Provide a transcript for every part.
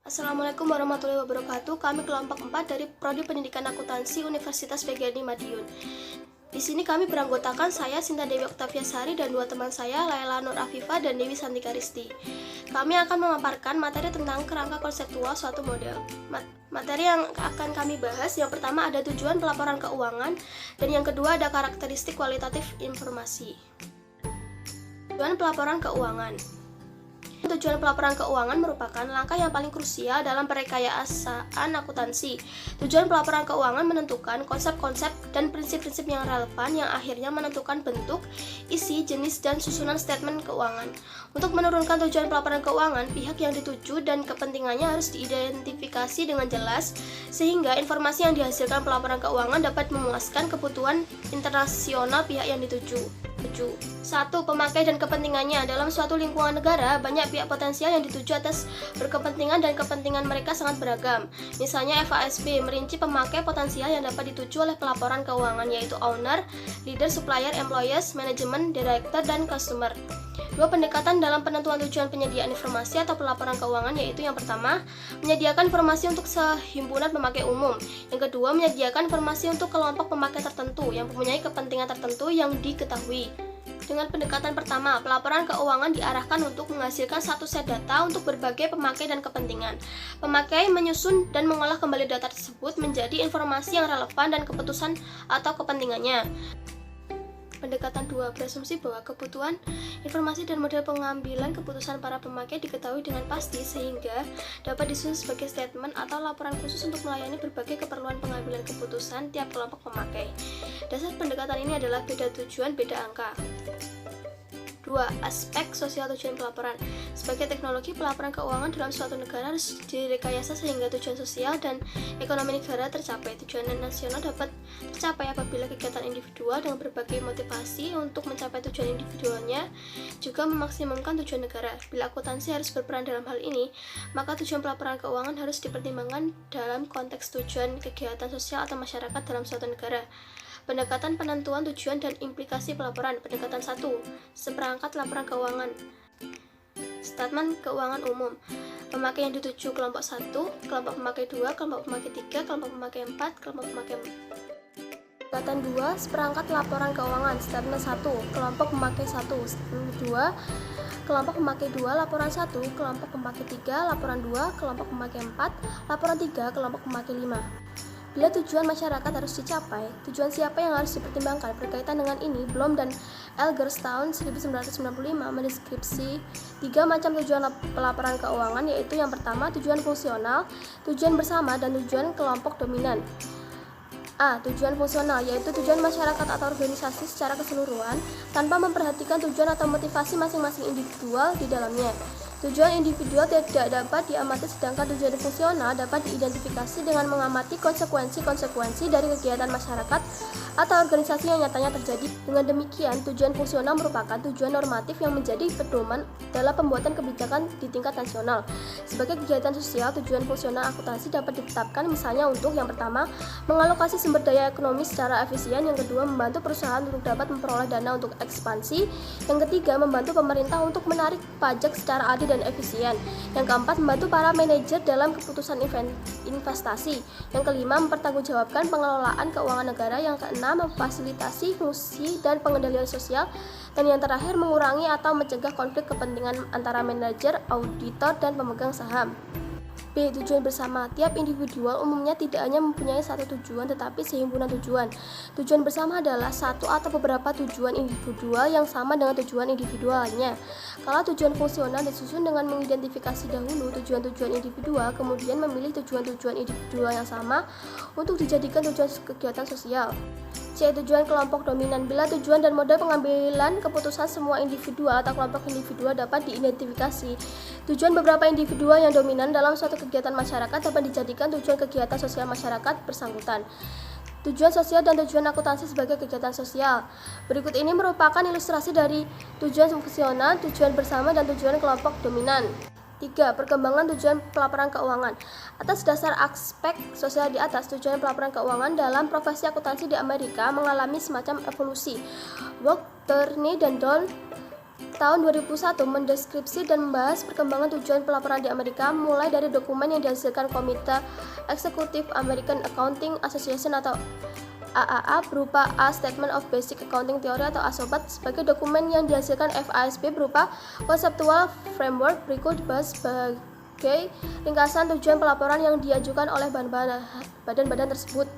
Assalamualaikum warahmatullahi wabarakatuh. Kami kelompok 4 dari Prodi Pendidikan Akuntansi Universitas PGRI Madiun. Di sini kami beranggotakan saya Sinta Dewi Oktavia Sari dan dua teman saya Laila Nur Afifah dan Dewi Santika Risti. Kami akan memaparkan materi tentang kerangka konseptual suatu model. Materi yang akan kami bahas yang pertama ada tujuan pelaporan keuangan dan yang kedua ada karakteristik kualitatif informasi. Tujuan pelaporan keuangan. Tujuan pelaporan keuangan merupakan langkah yang paling krusial dalam perekayasaan akuntansi. Tujuan pelaporan keuangan menentukan konsep-konsep dan prinsip-prinsip yang relevan yang akhirnya menentukan bentuk, isi, jenis, dan susunan statement keuangan. Untuk menurunkan tujuan pelaporan keuangan, pihak yang dituju dan kepentingannya harus diidentifikasi dengan jelas sehingga informasi yang dihasilkan pelaporan keuangan dapat memuaskan kebutuhan internasional pihak yang dituju. 1. Pemakai dan kepentingannya. Dalam suatu lingkungan negara, banyak pihak potensial yang dituju atas berkepentingan dan kepentingan mereka sangat beragam. Misalnya FASB merinci pemakai potensial yang dapat dituju oleh pelaporan keuangan, yaitu owner, leader, supplier, employees, manajemen, director, dan customer. 2. Pendekatan dalam penentuan tujuan penyediaan informasi atau pelaporan keuangan, yaitu yang pertama, menyediakan informasi untuk sehimpunan pemakai umum. Yang kedua, menyediakan informasi untuk kelompok pemakai tertentu yang mempunyai kepentingan tertentu yang diketahui. Dengan pendekatan pertama, pelaporan keuangan diarahkan untuk menghasilkan satu set data untuk berbagai pemakai dan kepentingan. Pemakai menyusun dan mengolah kembali data tersebut menjadi informasi yang relevan dan keputusan atau kepentingannya. Pendekatan 2, berasumsi bahwa kebutuhan informasi dan model pengambilan keputusan para pemakai diketahui dengan pasti sehingga dapat disusun sebagai statement atau laporan khusus untuk melayani berbagai keperluan pengambilan keputusan tiap kelompok pemakai. Dasar pendekatan ini adalah beda tujuan, beda angka. 2. Aspek sosial tujuan pelaporan. Sebagai teknologi, pelaporan keuangan dalam suatu negara harus direkayasa sehingga tujuan sosial dan ekonomi negara tercapai. Tujuan nasional dapat tercapai apabila kegiatan individual dengan berbagai motivasi untuk mencapai tujuan individualnya juga memaksimumkan tujuan negara. Bila akuntansi harus berperan dalam hal ini, maka tujuan pelaporan keuangan harus dipertimbangkan dalam konteks tujuan kegiatan sosial atau masyarakat dalam suatu negara. Pendekatan penentuan tujuan dan implikasi pelaporan. Pendekatan 1. Seperangkat laporan keuangan. Statement keuangan umum. Pemakai yang dituju kelompok 1, kelompok pemakai 2, kelompok pemakai 3, kelompok pemakai 4, kelompok pemakai 4. Pendekatan 2. Seperangkat laporan keuangan. Statement 1. Kelompok pemakai 1. Statement 2. Kelompok pemakai 2, laporan 1, kelompok pemakai 3, laporan 2, kelompok pemakai 4, laporan 3, kelompok pemakai 5. Bila tujuan masyarakat harus dicapai, tujuan siapa yang harus dipertimbangkan? Berkaitan dengan ini, Bloom dan Elgers tahun 1995 mendeskripsi 3 macam tujuan pelaporan keuangan, yaitu yang pertama, tujuan fungsional, tujuan bersama, dan tujuan kelompok dominan. A. Tujuan fungsional, yaitu tujuan masyarakat atau organisasi secara keseluruhan tanpa memperhatikan tujuan atau motivasi masing-masing individual di dalamnya. Tujuan individual tidak dapat diamati, sedangkan tujuan fungsional dapat diidentifikasi dengan mengamati konsekuensi-konsekuensi dari kegiatan masyarakat atau organisasi yang nyatanya terjadi. Dengan demikian, tujuan fungsional merupakan tujuan normatif yang menjadi pedoman dalam pembuatan kebijakan di tingkat nasional. Sebagai kegiatan sosial, tujuan fungsional akuntansi dapat ditetapkan misalnya untuk yang pertama, mengalokasi sumber daya ekonomi secara efisien, yang kedua, membantu perusahaan untuk dapat memperoleh dana untuk ekspansi, yang ketiga, membantu pemerintah untuk menarik pajak secara adil dan efisien, yang keempat, membantu para manajer dalam keputusan investasi, yang kelima, mempertanggungjawabkan pengelolaan keuangan negara, yang keenam, memfasilitasi fungsi dan pengendalian sosial, dan yang terakhir, mengurangi atau mencegah konflik kepentingan antara manajer, auditor, dan pemegang saham. B. Tujuan bersama. Tiap individual umumnya tidak hanya mempunyai satu tujuan tetapi sehimpunan tujuan. Tujuan bersama adalah satu atau beberapa tujuan individual yang sama dengan tujuan individualnya. Kalau tujuan fungsional disusun dengan mengidentifikasi dahulu tujuan-tujuan individual, kemudian memilih tujuan-tujuan individual yang sama untuk dijadikan tujuan kegiatan sosial. C. Tujuan kelompok dominan. Bila tujuan dan model pengambilan keputusan semua individual atau kelompok individual dapat diidentifikasi, tujuan beberapa individual yang dominan dalam suatu kegiatan masyarakat dapat dijadikan tujuan kegiatan sosial masyarakat bersangkutan. Tujuan sosial dan tujuan akuntansi sebagai kegiatan sosial. Berikut ini merupakan ilustrasi dari tujuan fungsional, tujuan bersama, dan tujuan kelompok dominan. 3. Perkembangan tujuan pelaporan keuangan. Atas dasar aspek sosial di atas, tujuan pelaporan keuangan dalam profesi akuntansi di Amerika mengalami semacam evolusi. Walk, Turney, dan Don tahun 2001 mendeskripsi dan membahas perkembangan tujuan pelaporan di Amerika, mulai dari dokumen yang dihasilkan Komite Eksekutif American Accounting Association atau AAA berupa A Statement of Basic Accounting Theory atau ASOBAT, sebagai dokumen yang dihasilkan FASB berupa Conceptual Framework. Berikut dibahas sebagai ringkasan tujuan pelaporan yang diajukan oleh badan-badan tersebut.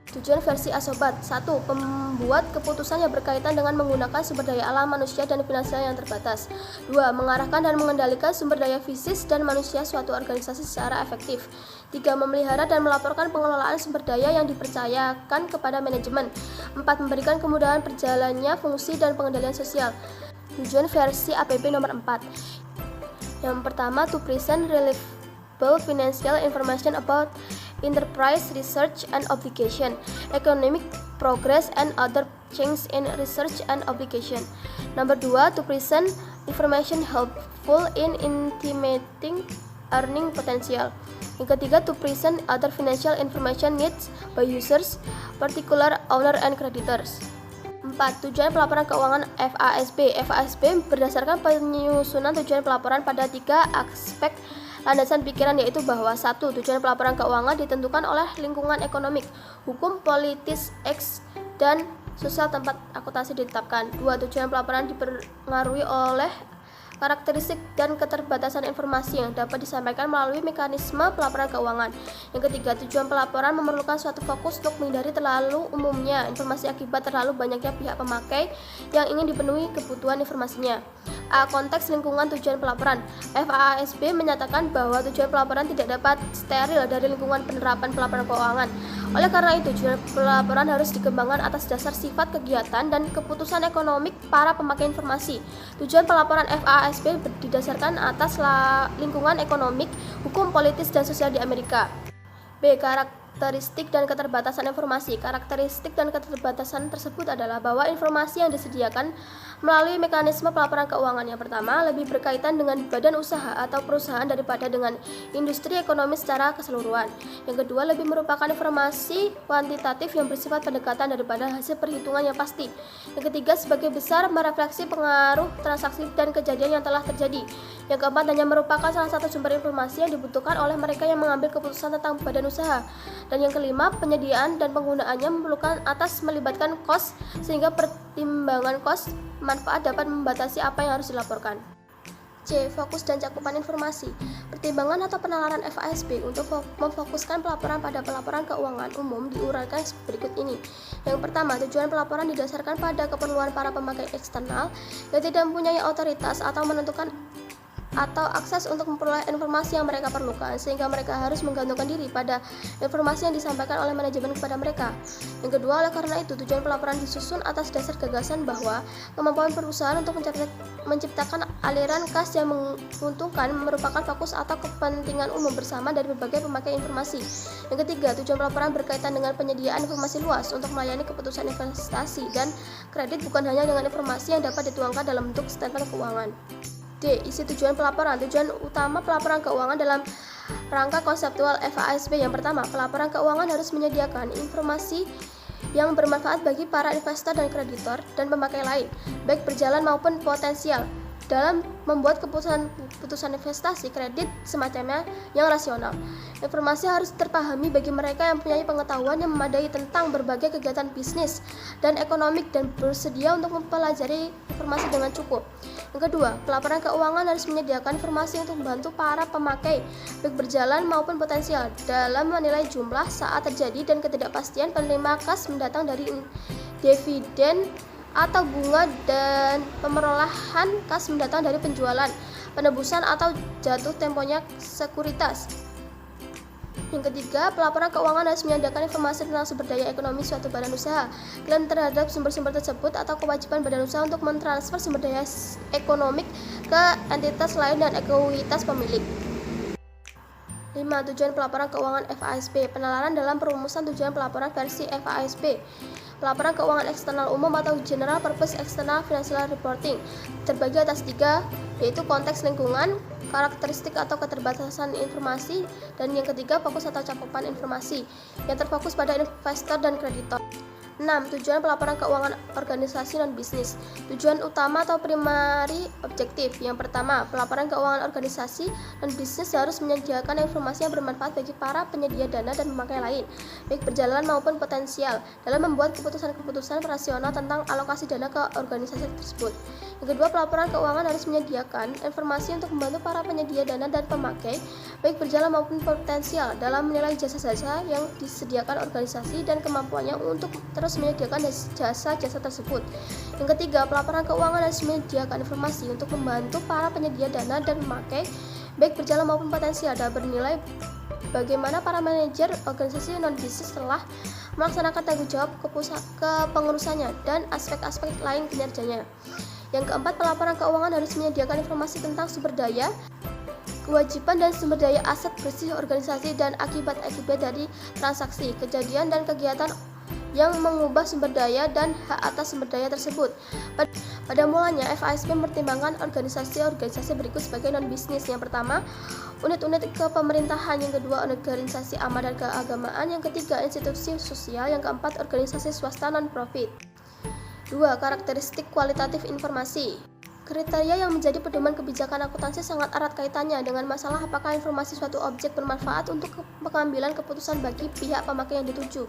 Tujuan versi ASOBAT. 1. Pembuat keputusan yang berkaitan dengan menggunakan sumber daya alam manusia dan finansial yang terbatas. 2. Mengarahkan dan mengendalikan sumber daya fisik dan manusia suatu organisasi secara efektif. 3. Memelihara dan melaporkan pengelolaan sumber daya yang dipercayakan kepada manajemen. 4. Memberikan kemudahan berjalannya fungsi dan pengendalian sosial. Tujuan versi APB nomor 4. Yang pertama, to present reliable financial information about enterprise research and obligation, economic progress and other changes in research and obligation. Number 2, to present information helpful in estimating earning potential. Yang ketiga, to present other financial information needs by users, particular owner and creditors. 4. Tujuan pelaporan keuangan FASB. FASB berdasarkan penyusunan tujuan pelaporan pada 3 aspek landasan pikiran, yaitu bahwa 1. Tujuan pelaporan keuangan ditentukan oleh lingkungan ekonomik, hukum, politis, dan sosial tempat akuntansi ditetapkan. 2. Tujuan pelaporan dipengaruhi oleh karakteristik dan keterbatasan informasi yang dapat disampaikan melalui mekanisme pelaporan keuangan. Yang ketiga, tujuan pelaporan memerlukan suatu fokus untuk menghindari terlalu umumnya informasi akibat terlalu banyaknya pihak pemakai yang ingin dipenuhi kebutuhan informasinya. A. Konteks lingkungan tujuan pelaporan. FASB menyatakan bahwa tujuan pelaporan tidak dapat steril dari lingkungan penerapan pelaporan keuangan. Oleh karena itu, tujuan pelaporan harus dikembangkan atas dasar sifat kegiatan dan keputusan ekonomik para pemakai informasi. Tujuan pelaporan FASB didasarkan atas lingkungan ekonomik, hukum, politis, dan sosial di Amerika. B. Karakteristik dan keterbatasan informasi. Karakteristik dan keterbatasan tersebut adalah bahwa informasi yang disediakan melalui mekanisme pelaporan keuangan yang pertama lebih berkaitan dengan badan usaha atau perusahaan daripada dengan industri ekonomi secara keseluruhan. Yang kedua, lebih merupakan informasi kuantitatif yang bersifat pendekatan daripada hasil perhitungan yang pasti. Yang ketiga, sebagai besar merefleksi pengaruh transaksi dan kejadian yang telah terjadi. Yang keempat, hanya merupakan salah satu sumber informasi yang dibutuhkan oleh mereka yang mengambil keputusan tentang badan usaha. Dan yang kelima, penyediaan dan penggunaannya memerlukan atas melibatkan kos, sehingga pertimbangan kos manfaat dapat membatasi apa yang harus dilaporkan. C. Fokus dan cakupan informasi. Pertimbangan atau penalaran FASB untuk memfokuskan pelaporan pada pelaporan keuangan umum diuraikan berikut ini. Yang pertama, tujuan pelaporan didasarkan pada keperluan para pemakai eksternal yang tidak mempunyai otoritas atau menentukan atau akses untuk memperoleh informasi yang mereka perlukan, sehingga mereka harus menggantungkan diri pada informasi yang disampaikan oleh manajemen kepada mereka. Yang kedua, oleh karena itu tujuan pelaporan disusun atas dasar gagasan bahwa kemampuan perusahaan untuk menciptakan aliran kas yang menguntungkan merupakan fokus atau kepentingan umum bersama dari berbagai pemakai informasi. Yang ketiga, tujuan pelaporan berkaitan dengan penyediaan informasi luas untuk melayani keputusan investasi dan kredit, bukan hanya dengan informasi yang dapat dituangkan dalam bentuk statement keuangan. D. Isi tujuan pelaporan. Tujuan utama pelaporan keuangan dalam rangka konseptual FASB. Yang pertama, pelaporan keuangan harus menyediakan informasi yang bermanfaat bagi para investor dan kreditor dan pemakai lain, baik berjalan maupun potensial, dalam membuat keputusan investasi, kredit, semacamnya yang rasional. Informasi harus terpahami bagi mereka yang mempunyai pengetahuan yang memadai tentang berbagai kegiatan bisnis dan ekonomik dan bersedia untuk mempelajari informasi dengan cukup. Yang kedua, pelaporan keuangan harus menyediakan informasi untuk membantu para pemakai, baik berjalan maupun potensial, dalam menilai jumlah saat terjadi dan ketidakpastian penerima kas mendatang dari dividen atau bunga dan pemerolehan kas mendatang dari penjualan, penebusan atau jatuh temponya sekuritas. Yang ketiga, pelaporan keuangan harus menyediakan informasi tentang sumber daya ekonomi suatu badan usaha, klaim terhadap sumber-sumber tersebut atau kewajiban badan usaha untuk mentransfer sumber daya ekonomik ke entitas lain dan ekuitas pemilik. 5. Tujuan pelaporan keuangan FASB. Penalaran dalam perumusan tujuan pelaporan versi FASB. Pelaporan keuangan eksternal umum atau General Purpose External Financial Reporting terbagi atas 3, yaitu konteks lingkungan, karakteristik atau keterbatasan informasi, dan yang ketiga, fokus atau cakupan informasi yang terfokus pada investor dan kreditor. 6. Tujuan pelaporan keuangan organisasi non-bisnis. Tujuan utama atau primary objektif. Yang pertama, pelaporan keuangan organisasi non-bisnis harus menyediakan informasi yang bermanfaat bagi para penyedia dana dan pemakai lain, baik berjalan maupun potensial, dalam membuat keputusan-keputusan rasional tentang alokasi dana ke organisasi tersebut. Yang kedua, pelaporan keuangan harus menyediakan informasi untuk membantu para penyedia dana dan pemakai, baik berjalan maupun potensial, dalam menilai jasa-jasa yang disediakan organisasi dan kemampuannya untuk terus menyediakan jasa-jasa tersebut. Yang ketiga, pelaporan keuangan harus menyediakan informasi untuk membantu para penyedia dana dan pemakai, baik berjalan maupun potensial, dalam bernilai bagaimana para manajer organisasi non-bisnis telah melaksanakan tanggung jawab kepengurusannya dan aspek-aspek lain kinerjanya. Yang keempat, pelaporan keuangan harus menyediakan informasi tentang sumber daya, kewajiban dan sumber daya aset bersih organisasi dan akibat-akibat dari transaksi, kejadian dan kegiatan yang mengubah sumber daya dan hak atas sumber daya tersebut. Pada mulanya, FASB mempertimbangkan organisasi-organisasi berikut sebagai non-bisnis. Yang pertama, unit-unit kepemerintahan. Yang kedua, organisasi amal dan keagamaan. Yang ketiga, institusi sosial. Yang keempat, organisasi swasta non-profit. 2. Karakteristik kualitatif informasi. Kriteria yang menjadi pedoman kebijakan akuntansi sangat erat kaitannya dengan masalah apakah informasi suatu objek bermanfaat untuk pengambilan keputusan bagi pihak pemakai yang dituju.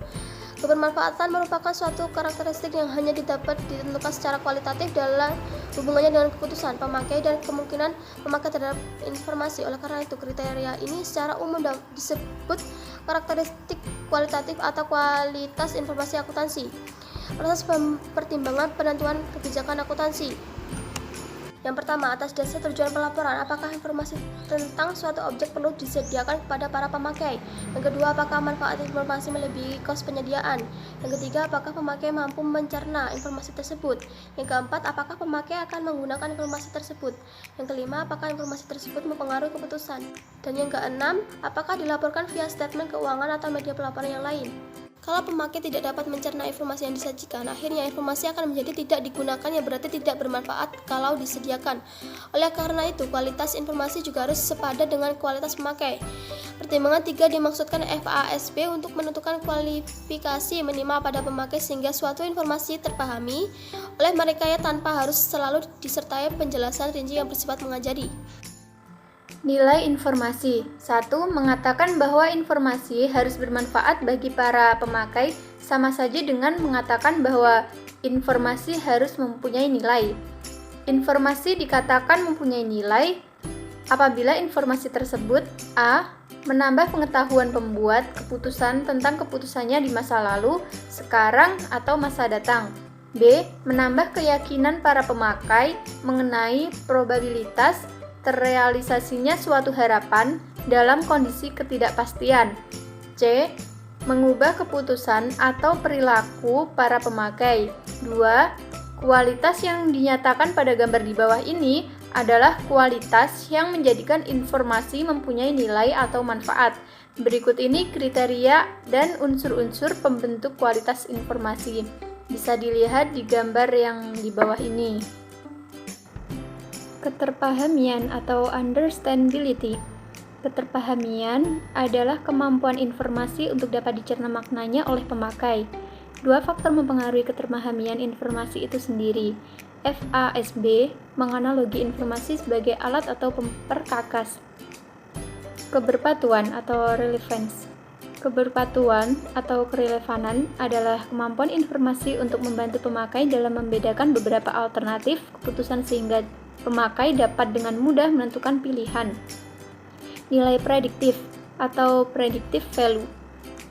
Kebermanfaatan merupakan suatu karakteristik yang hanya dapat ditentukan secara kualitatif dalam hubungannya dengan keputusan pemakai dan kemungkinan pemakai terhadap informasi. Oleh karena itu, kriteria ini secara umum disebut karakteristik kualitatif atau kualitas informasi akuntansi. Proses pertimbangan penentuan kebijakan akuntansi. Yang pertama, atas dasar tujuan pelaporan, apakah informasi tentang suatu objek perlu disediakan kepada para pemakai? Yang kedua, apakah manfaat informasi melebihi kos penyediaan? Yang ketiga, apakah pemakai mampu mencerna informasi tersebut? Yang keempat, apakah pemakai akan menggunakan informasi tersebut? Yang kelima, apakah informasi tersebut mempengaruhi keputusan? Dan yang keenam, apakah dilaporkan via statement keuangan atau media pelaporan yang lain? Kalau pemakai tidak dapat mencerna informasi yang disajikan, akhirnya informasi akan menjadi tidak digunakan, yang berarti tidak bermanfaat kalau disediakan. Oleh karena itu, kualitas informasi juga harus sepadan dengan kualitas pemakai. Pertimbangan 3 dimaksudkan FASB untuk menentukan kualifikasi minimal pada pemakai sehingga suatu informasi terpahami oleh mereka tanpa harus selalu disertai penjelasan rinci yang bersifat mengajari. Nilai informasi. 1. Mengatakan bahwa informasi harus bermanfaat bagi para pemakai sama saja dengan mengatakan bahwa informasi harus mempunyai nilai. Informasi dikatakan mempunyai nilai apabila informasi tersebut a. menambah pengetahuan pembuat keputusan tentang keputusannya di masa lalu, sekarang, atau masa datang. b. Menambah keyakinan para pemakai mengenai probabilitas terrealisasinya suatu harapan dalam kondisi ketidakpastian. C. Mengubah keputusan atau perilaku para pemakai. 2. Kualitas yang dinyatakan pada gambar di bawah ini adalah kualitas yang menjadikan informasi mempunyai nilai atau manfaat. Berikut ini kriteria dan unsur-unsur pembentuk kualitas informasi. Bisa dilihat di gambar yang di bawah ini. Keterpahamian atau understandability. Keterpahamian adalah kemampuan informasi untuk dapat dicerna maknanya oleh pemakai. Dua faktor mempengaruhi keterpahamian informasi itu sendiri. FASB menganalogi informasi sebagai alat atau perkakas. Keberpatuan atau relevance. Keberpatuan atau kerelevanan adalah kemampuan informasi untuk membantu pemakai dalam membedakan beberapa alternatif keputusan sehingga pemakai dapat dengan mudah menentukan pilihan. Nilai prediktif atau predictive value.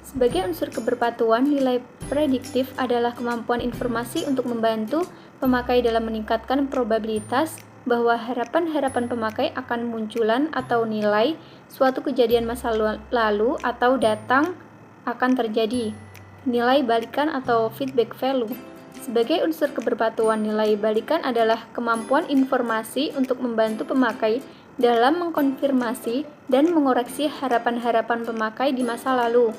Sebagai unsur keberpatuan, nilai prediktif adalah kemampuan informasi untuk membantu pemakai dalam meningkatkan probabilitas bahwa harapan-harapan pemakai akan munculan atau nilai suatu kejadian masa lalu atau datang akan terjadi. Nilai balikan atau feedback value. Sebagai unsur keberpatuan, nilai balikan adalah kemampuan informasi untuk membantu pemakai dalam mengkonfirmasi dan mengoreksi harapan-harapan pemakai di masa lalu.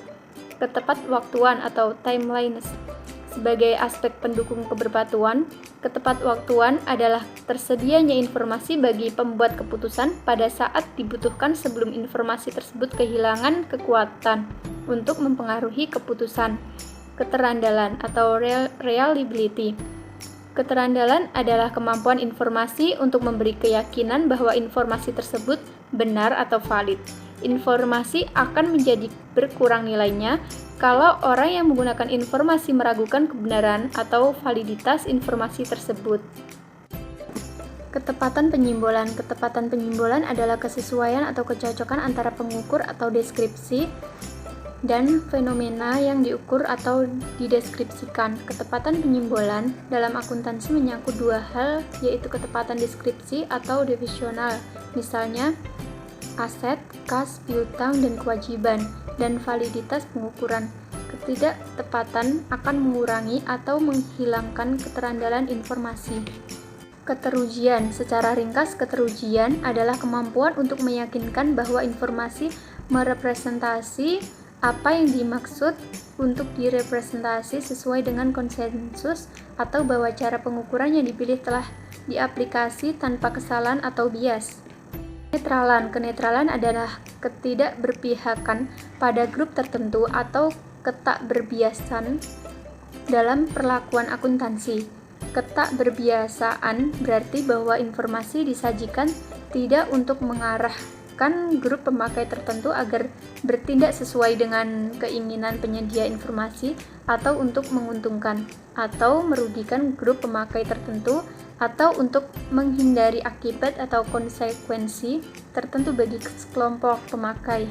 Ketepatwaktuan atau timeliness. Sebagai aspek pendukung keberpatuan, ketepatwaktuan adalah tersedianya informasi bagi pembuat keputusan pada saat dibutuhkan sebelum informasi tersebut kehilangan kekuatan untuk mempengaruhi keputusan. Keterandalan atau reliability. Keterandalan adalah kemampuan informasi untuk memberi keyakinan bahwa informasi tersebut benar atau valid. Informasi akan menjadi berkurang nilainya kalau orang yang menggunakan informasi meragukan kebenaran atau validitas informasi tersebut. Ketepatan penyimbolan. Ketepatan penyimbolan adalah kesesuaian atau kecocokan antara pengukur atau deskripsi dan fenomena yang diukur atau dideskripsikan. Ketepatan penyimbolan dalam akuntansi menyangkut dua hal, yaitu ketepatan deskripsi atau definisional, misalnya aset, kas, piutang, dan kewajiban, dan validitas pengukuran. Ketidaktepatan akan mengurangi atau menghilangkan keterandalan informasi. Keterujian. Secara ringkas, keterujian adalah kemampuan untuk meyakinkan bahwa informasi merepresentasi apa yang dimaksud untuk direpresentasi sesuai dengan konsensus, atau bahwa cara pengukuran yang dipilih telah diaplikasi tanpa kesalahan atau bias. Kenetralan. Kenetralan adalah ketidakberpihakan pada grup tertentu atau ketakberbiasan dalam perlakuan akuntansi. Ketakberbiasaan berarti bahwa informasi disajikan tidak untuk mengarahkan grup pemakai tertentu agar bertindak sesuai dengan keinginan penyedia informasi, atau untuk menguntungkan atau merugikan grup pemakai tertentu, atau untuk menghindari akibat atau konsekuensi tertentu bagi kelompok pemakai.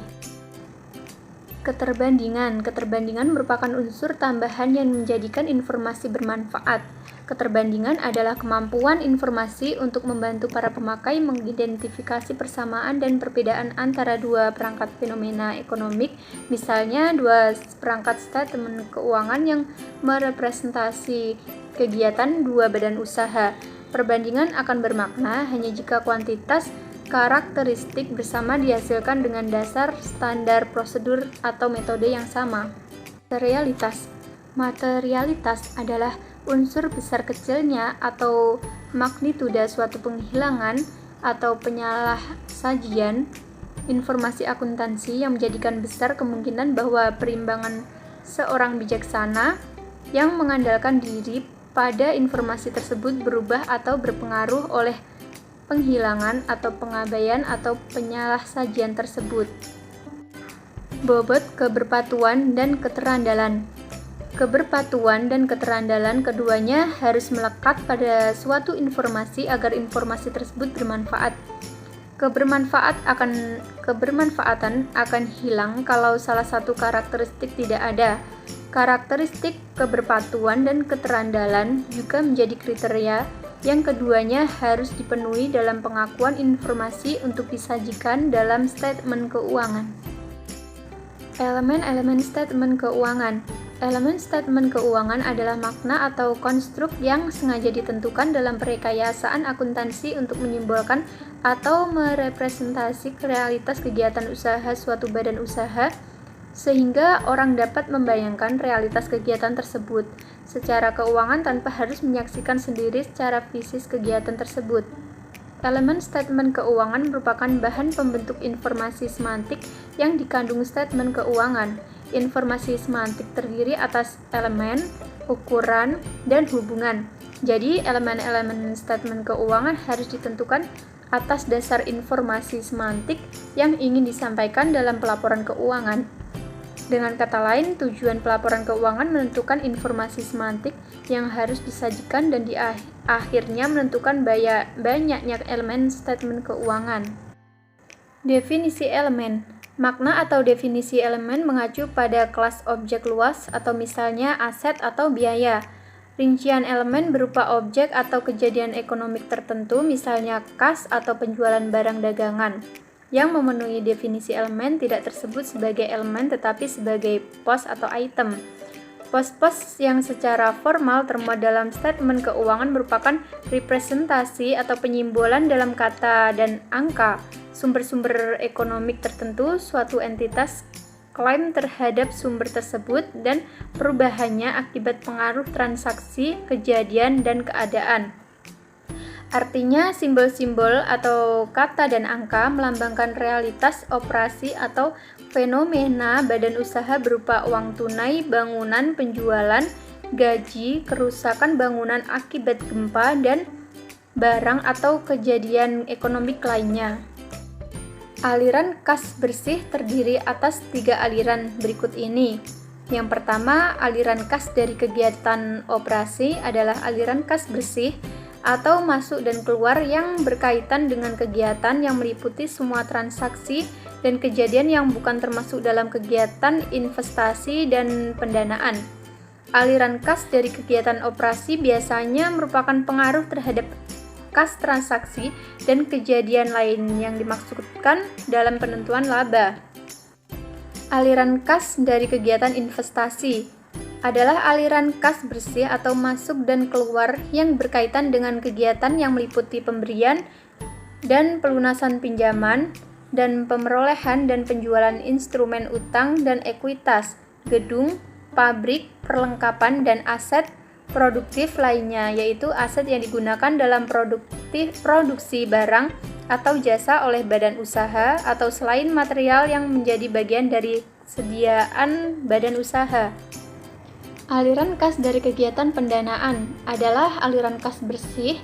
Keterbandingan. Keterbandingan merupakan unsur tambahan yang menjadikan informasi bermanfaat. Keterbandingan adalah kemampuan informasi untuk membantu para pemakai mengidentifikasi persamaan dan perbedaan antara dua perangkat fenomena ekonomik, misalnya dua perangkat statement keuangan yang merepresentasi kegiatan dua badan usaha. Perbandingan akan bermakna hanya jika kuantitas karakteristik bersama dihasilkan dengan dasar standar prosedur atau metode yang sama. Materialitas. Materialitas adalah unsur besar kecilnya atau magnituda suatu penghilangan atau penyalahsajian informasi akuntansi yang menjadikan besar kemungkinan bahwa perimbangan seorang bijaksana yang mengandalkan diri pada informasi tersebut berubah atau berpengaruh oleh penghilangan atau pengabaian atau penyalahsajian tersebut. Bobot keberpatuan dan keterandalan. Keberpatuan dan keterandalan keduanya harus melekat pada suatu informasi agar informasi tersebut bermanfaat. Kebermanfaatan akan hilang kalau salah satu karakteristik tidak ada. Karakteristik keberpatuan dan keterandalan juga menjadi kriteria yang keduanya harus dipenuhi dalam pengakuan informasi untuk disajikan dalam statement keuangan. Elemen-elemen statement keuangan. Elemen statement keuangan adalah makna atau konstruk yang sengaja ditentukan dalam perekayasaan akuntansi untuk menyimbolkan atau merepresentasi realitas kegiatan usaha suatu badan usaha, sehingga orang dapat membayangkan realitas kegiatan tersebut secara keuangan tanpa harus menyaksikan sendiri secara fisik kegiatan tersebut. Elemen statement keuangan merupakan bahan pembentuk informasi semantik yang dikandung statement keuangan. Informasi semantik terdiri atas elemen, ukuran, dan hubungan. Jadi, elemen-elemen statement keuangan harus ditentukan atas dasar informasi semantik yang ingin disampaikan dalam pelaporan keuangan. Dengan kata lain, tujuan pelaporan keuangan menentukan informasi semantik yang harus disajikan dan akhirnya menentukan banyaknya elemen statement keuangan. Definisi elemen. Makna atau definisi elemen mengacu pada kelas objek luas atau misalnya aset atau biaya. Rincian elemen berupa objek atau kejadian ekonomik tertentu, misalnya kas atau penjualan barang dagangan. Yang memenuhi definisi elemen tidak tersebut sebagai elemen tetapi sebagai pos atau item. Pos-pos yang secara formal termuat dalam statement keuangan merupakan representasi atau penyimbolan dalam kata dan angka sumber-sumber ekonomik tertentu, suatu entitas, klaim terhadap sumber tersebut, dan perubahannya akibat pengaruh transaksi, kejadian, dan keadaan. Artinya, simbol-simbol atau kata dan angka melambangkan realitas operasi atau fenomena badan usaha berupa uang tunai, bangunan, penjualan, gaji, kerusakan bangunan akibat gempa, dan barang atau kejadian ekonomik lainnya. Aliran kas bersih terdiri atas 3 aliran berikut ini. Yang pertama, aliran kas dari kegiatan operasi adalah aliran kas bersih atau masuk dan keluar yang berkaitan dengan kegiatan yang meliputi semua transaksi dan kejadian yang bukan termasuk dalam kegiatan investasi dan pendanaan. Aliran kas dari kegiatan operasi biasanya merupakan pengaruh terhadap kas transaksi dan kejadian lain yang dimaksudkan dalam penentuan laba. Aliran kas dari kegiatan investasi adalah aliran kas bersih atau masuk dan keluar yang berkaitan dengan kegiatan yang meliputi pemberian dan pelunasan pinjaman dan pemerolehan dan penjualan instrumen utang dan ekuitas, gedung, pabrik, perlengkapan, dan aset produktif lainnya, yaitu aset yang digunakan dalam produksi barang atau jasa oleh badan usaha atau selain material yang menjadi bagian dari sediaan badan usaha. Aliran kas dari kegiatan pendanaan adalah aliran kas bersih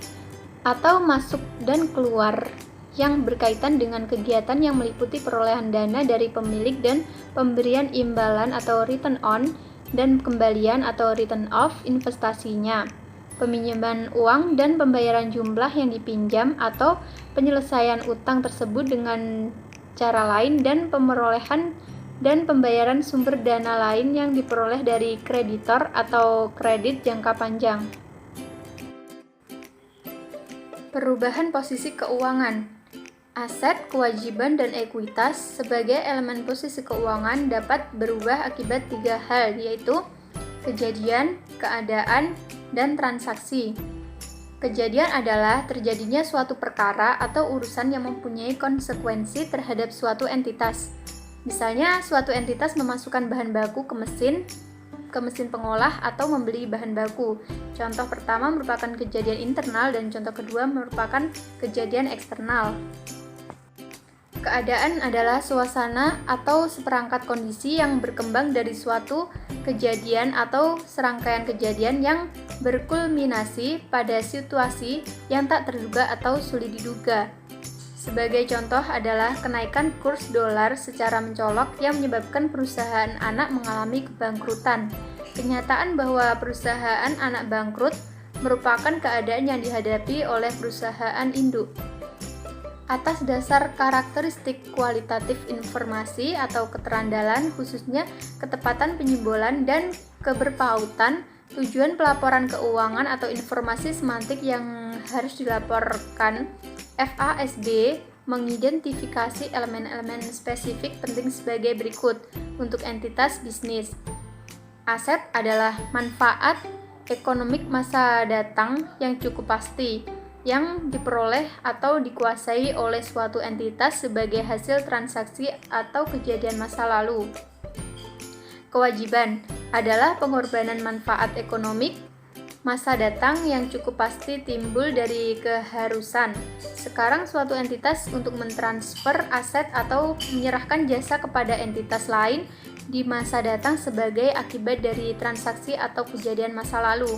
atau masuk dan keluar yang berkaitan dengan kegiatan yang meliputi perolehan dana dari pemilik dan pemberian imbalan atau return on dan kembalian atau return off investasinya, peminjaman uang dan pembayaran jumlah yang dipinjam atau penyelesaian utang tersebut dengan cara lain dan pemerolehan dan pembayaran sumber dana lain yang diperoleh dari kreditor atau kredit jangka panjang. Perubahan posisi keuangan. Aset, kewajiban, dan ekuitas sebagai elemen posisi keuangan dapat berubah akibat 3 hal, yaitu kejadian, keadaan, dan transaksi. Kejadian adalah terjadinya suatu perkara atau urusan yang mempunyai konsekuensi terhadap suatu entitas. Misalnya, suatu entitas memasukkan bahan baku ke mesin pengolah atau membeli bahan baku. Contoh pertama merupakan kejadian internal dan contoh kedua merupakan kejadian eksternal. Keadaan adalah suasana atau seperangkat kondisi yang berkembang dari suatu kejadian atau serangkaian kejadian yang berkulminasi pada situasi yang tak terduga atau sulit diduga. Sebagai contoh adalah kenaikan kurs dolar secara mencolok yang menyebabkan perusahaan anak mengalami kebangkrutan. Kenyataan bahwa perusahaan anak bangkrut merupakan keadaan yang dihadapi oleh perusahaan induk. Atas dasar karakteristik kualitatif informasi atau keterandalan, khususnya ketepatan penyimbolan dan keberpautan, tujuan pelaporan keuangan atau informasi semantik yang harus dilaporkan, FASB mengidentifikasi elemen-elemen spesifik penting sebagai berikut untuk entitas bisnis. Aset adalah manfaat ekonomik masa datang yang cukup pasti, yang diperoleh atau dikuasai oleh suatu entitas sebagai hasil transaksi atau kejadian masa lalu. Kewajiban adalah pengorbanan manfaat ekonomik masa datang yang cukup pasti timbul dari keharusan sekarang suatu entitas untuk mentransfer aset atau menyerahkan jasa kepada entitas lain di masa datang sebagai akibat dari transaksi atau kejadian masa lalu.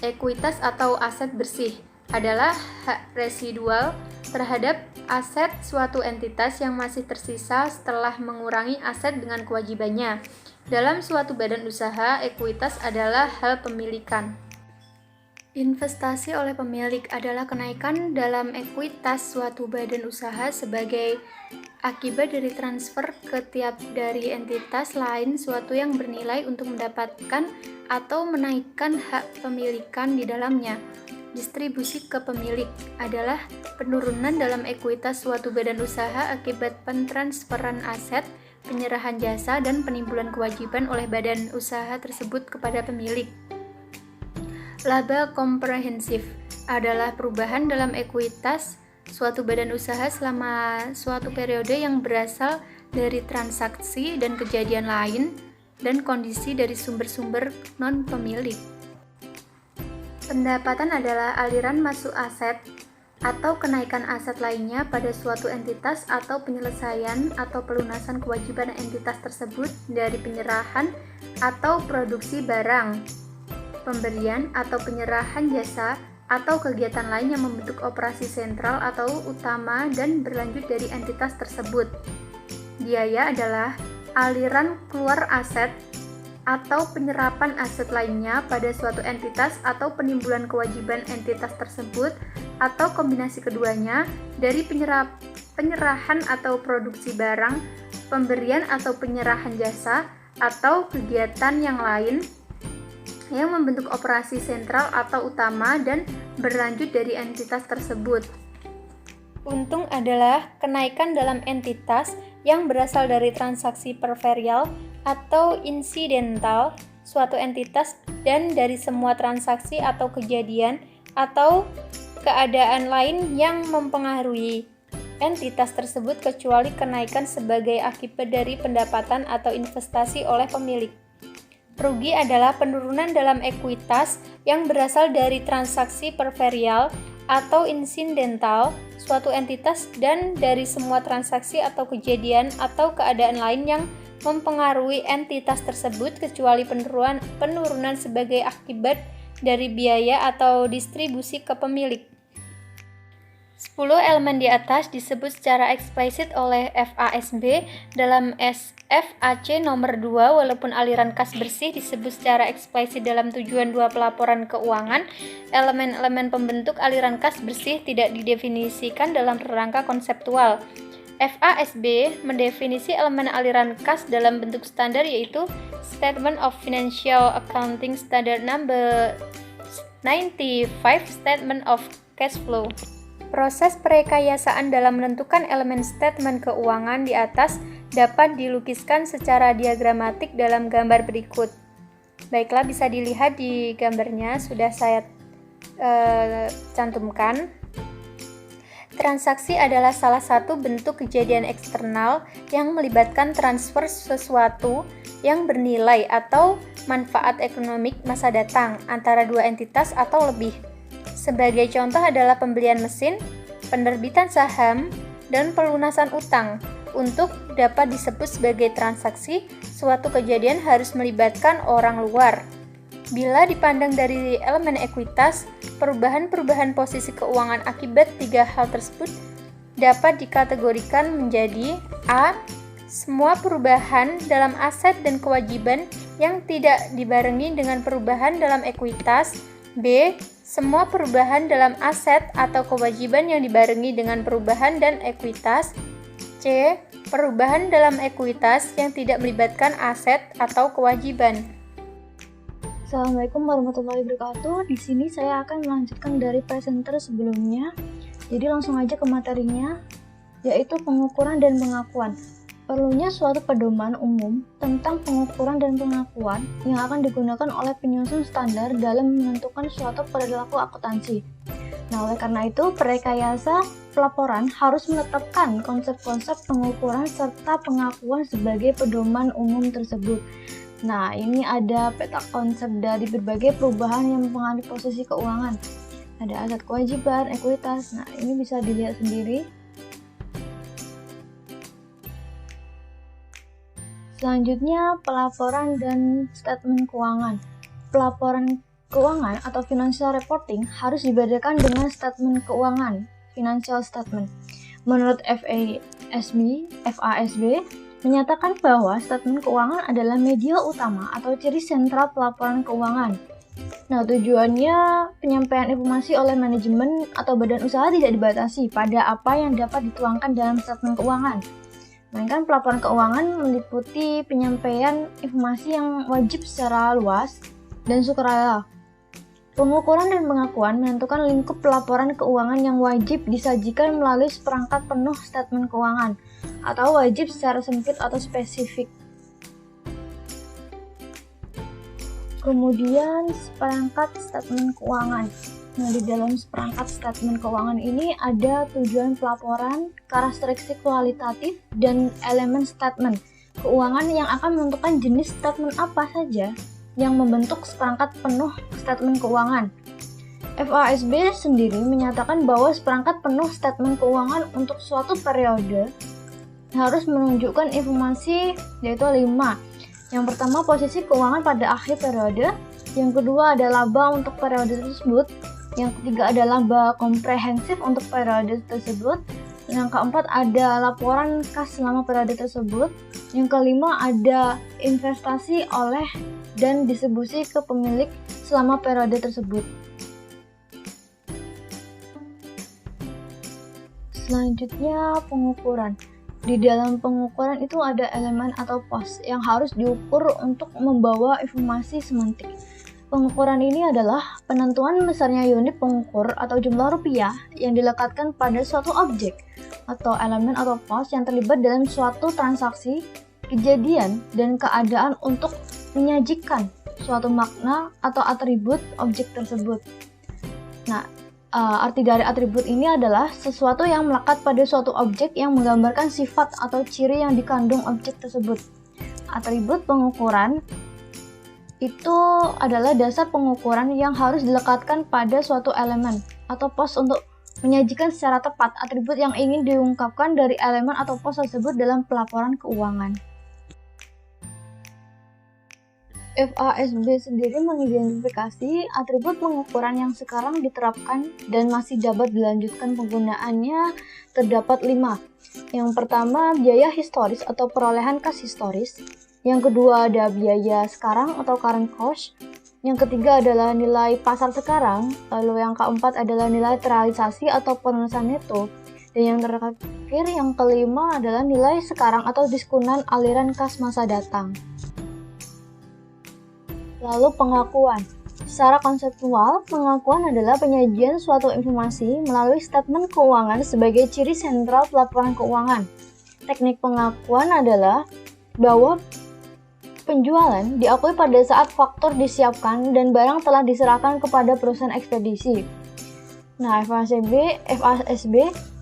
Ekuitas atau aset bersih adalah hak residual terhadap aset suatu entitas yang masih tersisa setelah mengurangi aset dengan kewajibannya. Dalam suatu badan usaha, ekuitas adalah hal pemilikan. Investasi oleh pemilik adalah kenaikan dalam ekuitas suatu badan usaha sebagai akibat dari transfer ke tiap dari entitas lain suatu yang bernilai untuk mendapatkan atau menaikkan hak pemilikan di dalamnya. Distribusi ke pemilik adalah penurunan dalam ekuitas suatu badan usaha akibat pentransferan aset, penyerahan jasa, dan penimbulan kewajiban oleh badan usaha tersebut kepada pemilik. Laba komprehensif adalah perubahan dalam ekuitas suatu badan usaha selama suatu periode yang berasal dari transaksi dan kejadian lain dan kondisi dari sumber-sumber non-pemilik. Pendapatan adalah aliran masuk aset atau kenaikan aset lainnya pada suatu entitas atau penyelesaian atau pelunasan kewajiban entitas tersebut dari penyerahan atau produksi barang, pemberian atau penyerahan jasa, atau kegiatan lain yang membentuk operasi sentral atau utama dan berlanjut dari entitas tersebut. Biaya adalah aliran keluar aset atau penyerapan aset lainnya pada suatu entitas atau penimbulan kewajiban entitas tersebut atau kombinasi keduanya dari penyerahan atau produksi barang, pemberian atau penyerahan jasa, atau kegiatan yang lain yang membentuk operasi sentral atau utama dan berlanjut dari entitas tersebut. Untung adalah kenaikan dalam entitas yang berasal dari transaksi periferial atau insidental suatu entitas dan dari semua transaksi atau kejadian atau keadaan lain yang mempengaruhi entitas tersebut kecuali kenaikan sebagai akibat dari pendapatan atau investasi oleh pemilik. Rugi adalah penurunan dalam ekuitas yang berasal dari transaksi periferial atau insidental suatu entitas dan dari semua transaksi atau kejadian atau keadaan lain yang mempengaruhi entitas tersebut kecuali penurunan sebagai akibat dari biaya atau distribusi ke pemilik. 10 elemen di atas disebut secara eksplisit oleh FASB dalam SFAC nomor 2, walaupun aliran kas bersih disebut secara eksplisit dalam tujuan 2 pelaporan keuangan. Elemen-elemen pembentuk aliran kas bersih tidak didefinisikan dalam kerangka konseptual. FASB mendefinisi elemen aliran kas dalam bentuk standar yaitu Statement of Financial Accounting Standard Number 95, Statement of Cash Flow. Proses perekayasaan dalam menentukan elemen statement keuangan di atas dapat dilukiskan secara diagramatik dalam gambar berikut. Baiklah, bisa dilihat di gambarnya sudah saya cantumkan. Transaksi adalah salah satu bentuk kejadian eksternal yang melibatkan transfer sesuatu yang bernilai atau manfaat ekonomik masa datang antara dua entitas atau lebih. Sebagai contoh adalah pembelian mesin, penerbitan saham, dan pelunasan utang. Untuk dapat disebut sebagai transaksi, suatu kejadian harus melibatkan orang luar. Bila dipandang dari elemen ekuitas, perubahan-perubahan posisi keuangan akibat tiga hal tersebut dapat dikategorikan menjadi A. Semua perubahan dalam aset dan kewajiban yang tidak dibarengi dengan perubahan dalam ekuitas. B. Semua perubahan dalam aset atau kewajiban yang dibarengi dengan perubahan dan ekuitas. C. Perubahan dalam ekuitas yang tidak melibatkan aset atau kewajiban. Assalamualaikum warahmatullahi wabarakatuh. Di sini saya akan melanjutkan dari presenter sebelumnya. Jadi langsung aja ke materinya, yaitu pengukuran dan pengakuan. Perlunya suatu pedoman umum tentang pengukuran dan pengakuan yang akan digunakan oleh penyusun standar dalam menentukan suatu perilaku akuntansi. Nah, oleh karena itu, perekayasa pelaporan harus menetapkan konsep-konsep pengukuran serta pengakuan sebagai pedoman umum tersebut. Nah, ini ada peta konsep dari berbagai perubahan yang mempengaruhi posisi keuangan. Ada aset kewajiban, ekuitas. Nah, ini bisa dilihat sendiri. Selanjutnya, pelaporan dan statement keuangan. Pelaporan keuangan atau financial reporting harus dibedakan dengan statement keuangan, financial statement. Menurut FASB menyatakan bahwa statement keuangan adalah media utama atau ciri sentral pelaporan keuangan. Nah, tujuannya penyampaian informasi oleh manajemen atau badan usaha tidak dibatasi pada apa yang dapat dituangkan dalam statement keuangan. Melainkan pelaporan keuangan meliputi penyampaian informasi yang wajib secara luas dan sukarela. Pengukuran dan pengakuan menentukan lingkup pelaporan keuangan yang wajib disajikan melalui seperangkat penuh statement keuangan atau wajib secara sempit atau spesifik. Kemudian seperangkat statement keuangan. Nah, di dalam seperangkat statement keuangan ini ada tujuan pelaporan, karakteristik kualitatif, dan elemen statement keuangan yang akan menentukan jenis statement apa saja yang membentuk seperangkat penuh statement keuangan. FASB sendiri menyatakan bahwa seperangkat penuh statement keuangan untuk suatu periode harus menunjukkan informasi yaitu 5. Yang pertama, posisi keuangan pada akhir periode. Yang kedua ada laba untuk periode tersebut. Yang ketiga ada laba komprehensif untuk periode tersebut. Yang keempat ada laporan kas selama periode tersebut. Yang kelima ada investasi oleh dan distribusi ke pemilik selama periode tersebut. Selanjutnya pengukuran. Di dalam pengukuran itu ada elemen atau pos yang harus diukur untuk membawa informasi semantik. Pengukuran ini adalah penentuan besarnya unit pengukur atau jumlah rupiah yang dilekatkan pada suatu objek atau elemen atau pos yang terlibat dalam suatu transaksi, kejadian, dan keadaan untuk menyajikan suatu makna atau atribut objek tersebut. Nah, arti dari atribut ini adalah sesuatu yang melekat pada suatu objek yang menggambarkan sifat atau ciri yang dikandung objek tersebut. Atribut pengukuran itu adalah dasar pengukuran yang harus dilekatkan pada suatu elemen atau pos untuk menyajikan secara tepat atribut yang ingin diungkapkan dari elemen atau pos tersebut dalam pelaporan keuangan. FASB sendiri mengidentifikasi atribut pengukuran yang sekarang diterapkan dan masih dapat dilanjutkan penggunaannya terdapat 5. Yang pertama, biaya historis atau perolehan kas historis. Yang kedua ada biaya sekarang atau current cost. Yang ketiga adalah nilai pasar sekarang. Lalu yang keempat adalah nilai terrealisasi atau penurunan neto. Dan yang terakhir, yang kelima adalah nilai sekarang atau diskunan aliran kas masa datang. Lalu pengakuan. Secara konseptual, pengakuan adalah penyajian suatu informasi melalui statement keuangan sebagai ciri sentral pelaporan keuangan. Teknik pengakuan adalah bahwa penjualan diakui pada saat faktur disiapkan dan barang telah diserahkan kepada perusahaan ekspedisi. Nah, FASB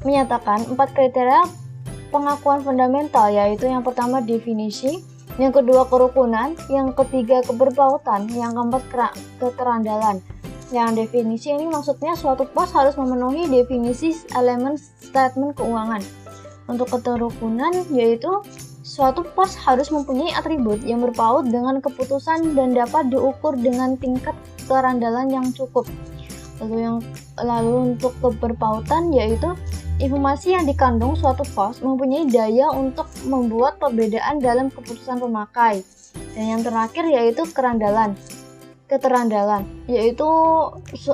menyatakan 4 kriteria pengakuan fundamental, yaitu yang pertama definisi, yang kedua kerukunan, yang ketiga keberpautan, yang keempat keterandalan. Yang definisi ini maksudnya suatu pos harus memenuhi definisi elemen statement keuangan. Untuk keterukunan yaitu suatu pos harus mempunyai atribut yang berpaut dengan keputusan dan dapat diukur dengan tingkat keterandalan yang cukup. Lalu untuk keberpautan yaitu informasi yang dikandung suatu pos mempunyai daya untuk membuat perbedaan dalam keputusan pemakai. Dan yang terakhir yaitu keterandalan, yaitu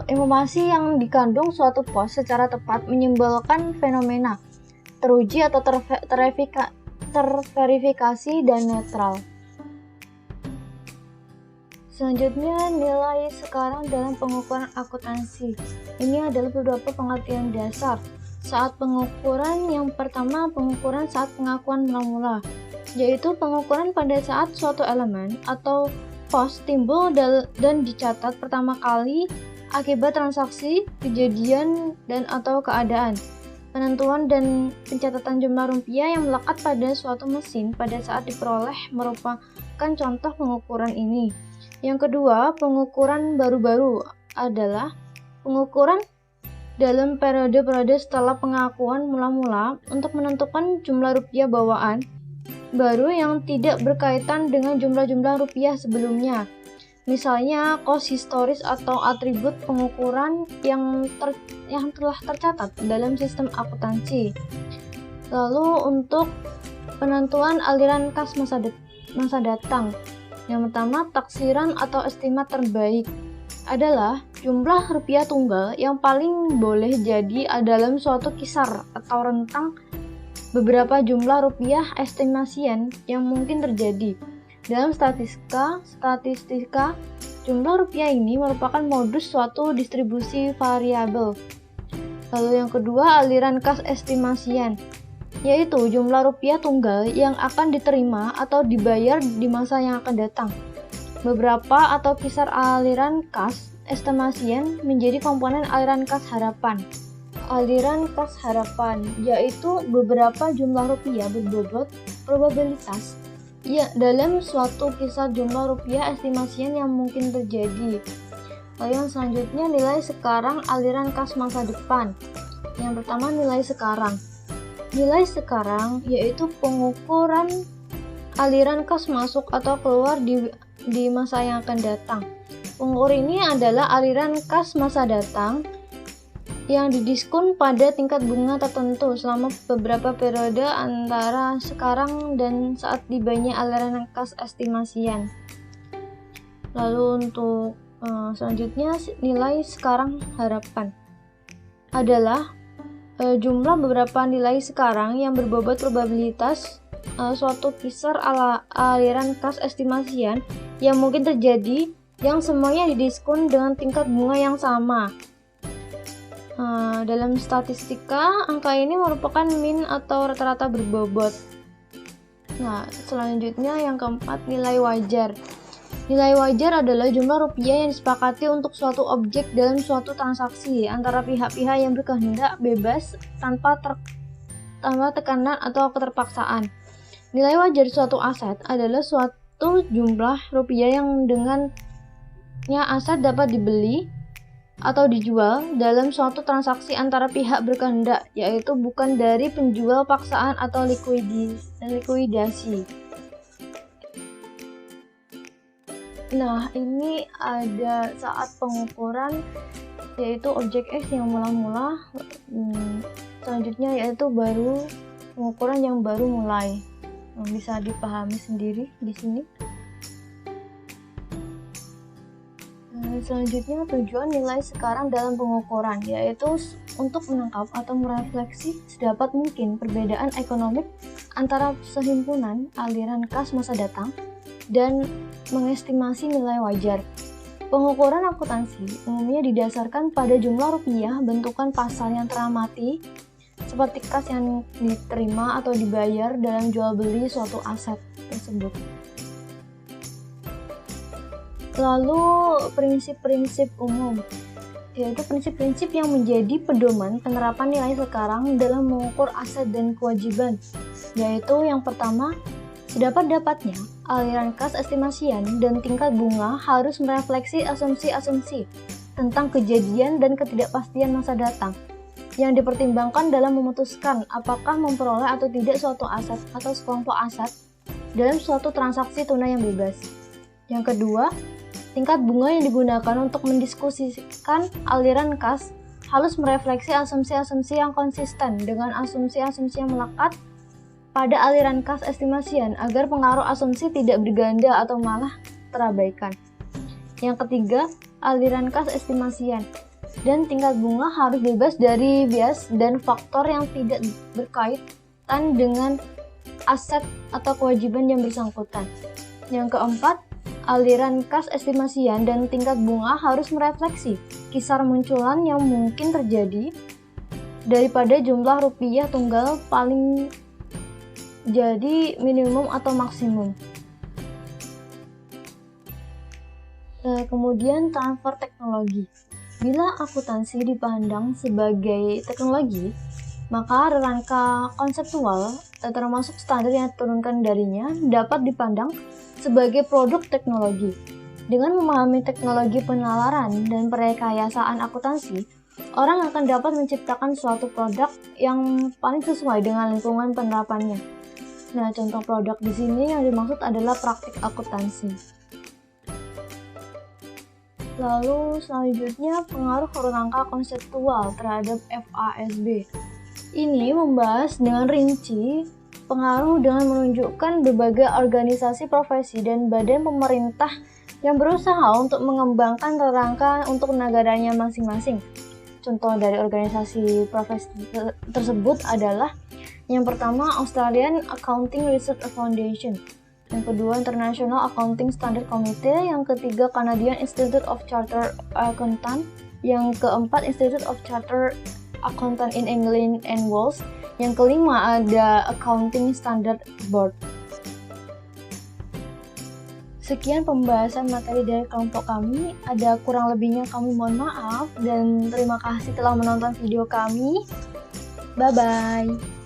informasi yang dikandung suatu pos secara tepat menyimbolkan fenomena, teruji atau terverifikasi dan netral. Selanjutnya, nilai sekarang dalam pengukuran akuntansi. Ini adalah beberapa pengertian dasar saat pengukuran. Yang pertama, pengukuran saat pengakuan mula-mula, yaitu pengukuran pada saat suatu elemen atau pos timbul dan dicatat pertama kali akibat transaksi, kejadian, dan atau keadaan. Penentuan dan pencatatan jumlah rupiah yang melekat pada suatu mesin pada saat diperoleh merupakan contoh pengukuran ini. Yang kedua, pengukuran baru-baru adalah pengukuran dalam periode-periode setelah pengakuan mula-mula untuk menentukan jumlah rupiah bawaan baru yang tidak berkaitan dengan jumlah-jumlah rupiah sebelumnya. Misalnya, cost historis atau atribut pengukuran yang telah tercatat dalam sistem akuntansi. Lalu untuk penentuan aliran kas masa datang. Yang pertama, taksiran atau estimat terbaik adalah jumlah rupiah tunggal yang paling boleh jadi dalam suatu kisar atau rentang beberapa jumlah rupiah estimasian yang mungkin terjadi. Dalam statistika, jumlah rupiah ini merupakan modus suatu distribusi variabel. Lalu yang kedua, aliran kas estimasian, yaitu jumlah rupiah tunggal yang akan diterima atau dibayar di masa yang akan datang. Beberapa atau kisar aliran kas estimasian menjadi komponen aliran kas harapan. Aliran kas harapan yaitu beberapa jumlah rupiah berbobot probabilitas dalam suatu kisar jumlah rupiah estimasian yang mungkin terjadi. Lalu yang selanjutnya nilai sekarang aliran kas masa depan. Yang pertama nilai sekarang. Nilai sekarang yaitu pengukuran aliran kas masuk atau keluar di masa yang akan datang. Pengukur ini adalah aliran kas masa datang yang didiskon pada tingkat bunga tertentu selama beberapa periode antara sekarang dan saat dibanya aliran kas estimasian. Lalu untuk selanjutnya nilai sekarang harapan adalah jumlah beberapa nilai sekarang yang berbobot probabilitas suatu kisar aliran kas estimasian yang mungkin terjadi yang semuanya didiskon dengan tingkat bunga yang sama. Dalam statistika, angka ini merupakan min atau rata-rata berbobot. Nah, selanjutnya yang keempat, nilai wajar. Nilai wajar adalah jumlah rupiah yang disepakati untuk suatu objek dalam suatu transaksi antara pihak-pihak yang berkehendak bebas tanpa tekanan atau keterpaksaan. Nilai wajar suatu aset adalah suatu jumlah rupiah yang dengannya aset dapat dibeli atau dijual dalam suatu transaksi antara pihak berkehendak, yaitu bukan dari penjual paksaan atau likuidasi. Nah, ini ada saat pengukuran, yaitu objek X yang mula-mula. Selanjutnya yaitu baru pengukuran yang baru mulai. Bisa dipahami sendiri di sini. Selanjutnya tujuan nilai sekarang dalam pengukuran, yaitu untuk menangkap atau merefleksi sedapat mungkin perbedaan ekonomik antara sehimpunan aliran kas masa datang dan mengestimasi nilai wajar. Pengukuran akuntansi umumnya didasarkan pada jumlah rupiah bentukan pasar yang teramati seperti kas yang diterima atau dibayar dalam jual beli suatu aset tersebut. Lalu prinsip-prinsip umum, yaitu prinsip-prinsip yang menjadi pedoman penerapan nilai sekarang dalam mengukur aset dan kewajiban, yaitu yang pertama, sedapat-dapatnya aliran kas estimasian dan tingkat bunga harus merefleksi asumsi-asumsi tentang kejadian dan ketidakpastian masa datang yang dipertimbangkan dalam memutuskan apakah memperoleh atau tidak suatu aset atau sekelompok aset dalam suatu transaksi tunai yang bebas. Yang kedua, tingkat bunga yang digunakan untuk mendiskusikan aliran kas harus merefleksi asumsi-asumsi yang konsisten dengan asumsi-asumsi yang melekat pada aliran kas estimasian agar pengaruh asumsi tidak berganda atau malah terabaikan. Yang ketiga, aliran kas estimasian dan tingkat bunga harus bebas dari bias dan faktor yang tidak berkaitan dengan aset atau kewajiban yang bersangkutan. Yang keempat, aliran kas estimasian dan tingkat bunga harus merefleksi kisar munculan yang mungkin terjadi daripada jumlah rupiah tunggal paling jadi minimum atau maksimum. Kemudian transfer teknologi. Bila akuntansi dipandang sebagai teknologi, maka rangka konseptual termasuk standar yang diturunkan darinya dapat dipandang sebagai produk teknologi. Dengan memahami teknologi penalaran dan perekayasaan akuntansi, orang akan dapat menciptakan suatu produk yang paling sesuai dengan lingkungan penerapannya. Nah, contoh produk di sini yang dimaksud adalah praktik akuntansi. Lalu selanjutnya pengaruh rangka konseptual terhadap FASB. Ini membahas dengan rinci pengaruh dengan menunjukkan berbagai organisasi profesi dan badan pemerintah yang berusaha untuk mengembangkan rangka untuk negaranya masing-masing. Contoh dari organisasi profesi tersebut adalah yang pertama Australian Accounting Research Foundation, yang kedua International Accounting Standard Committee, yang ketiga Canadian Institute of Chartered Accountants, yang keempat Institute of Chartered Accountants in England and Wales, yang kelima ada Accounting Standard Board. Sekian pembahasan materi dari kelompok kami. Ada kurang lebihnya kami mohon maaf dan terima kasih telah menonton video kami. Bye bye.